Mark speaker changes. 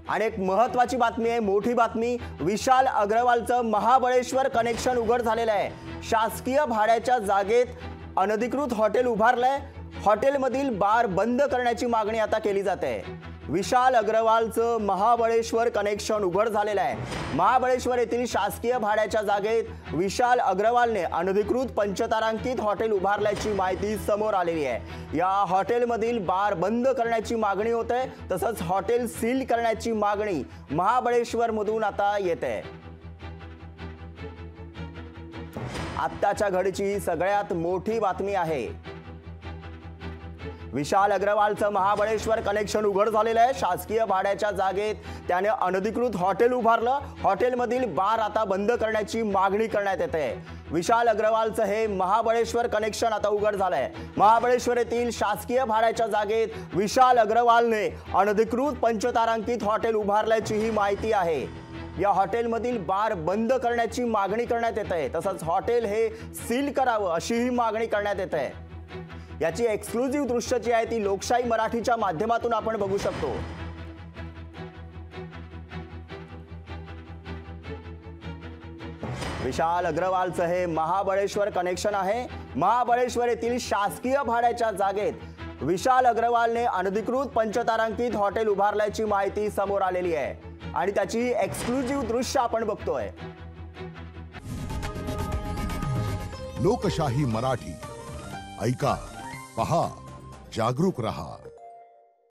Speaker 1: आणि एक महत्त्वाची बातमी आहे, मोठी बातमी। विशाल अग्रवालचं महाबळेश्वर कनेक्शन उघड झालेलं आहे। शासकीय भाड्याच्या जागेत अनधिकृत हॉटेल उभारलंय। हॉटेलमधील बार बंद करण्याची मागणी आता केली जाते। विशाल अग्रवालचं महाबळेश्वर कनेक्शन उघड झालेलं आहे। महाबळेश्वर येथील शासकीय भाड्याच्या जागेत विशाल अग्रवालने अनधिकृत पंचतारांकित हॉटेल उभारल्याची माहिती समोर आलेली आहे। या हॉटेलमधील बार बंद करण्याची मागणी होते, तसंच हॉटेल सील करण्याची मागणी महाबळेश्वरमधून आता येते। आत्ताच्या घडीची सगळ्यात मोठी बातमी आहे। विशाल अग्रवालचं महाबळेश्वर कनेक्शन उघड झालेलं आहे। शासकीय भाड्याच्या जागेत त्याने अनधिकृत हॉटेल उभारलं। हॉटेलमधील बार आता बंद करण्याची मागणी करण्यात येते। विशाल अग्रवालचं हे महाबळेश्वर कनेक्शन आता उघड झालंय। महाबळेश्वर येथील शासकीय भाड्याच्या जागेत विशाल अग्रवालने अनधिकृत पंचतारांकित हॉटेल उभारल्याची ही माहिती आहे। या हॉटेलमधील बार बंद करण्याची मागणी करण्यात येते, तसंच हॉटेल हे सील करावं अशी ही मागणी करण्यात येते। याची एक्सक्लुझिव्ह दृश्य जी आहे ती लोकशाही मराठीच्या माध्यमातून आपण बघू शकतो। विशाल अग्रवालचं हे महाबळेश्वर कनेक्शन आहे। महाबळेश्वर येथील शासकीय भाड्याच्या जागेत विशाल अग्रवालने अनधिकृत पंचतारांकित हॉटेल उभारल्याची माहिती समोर आलेली आहे आणि त्याची एक्सक्लुझिव्ह दृश्य आपण बघतोय।
Speaker 2: लोकशाही मराठी ऐका, पहा, जागरूक रहा।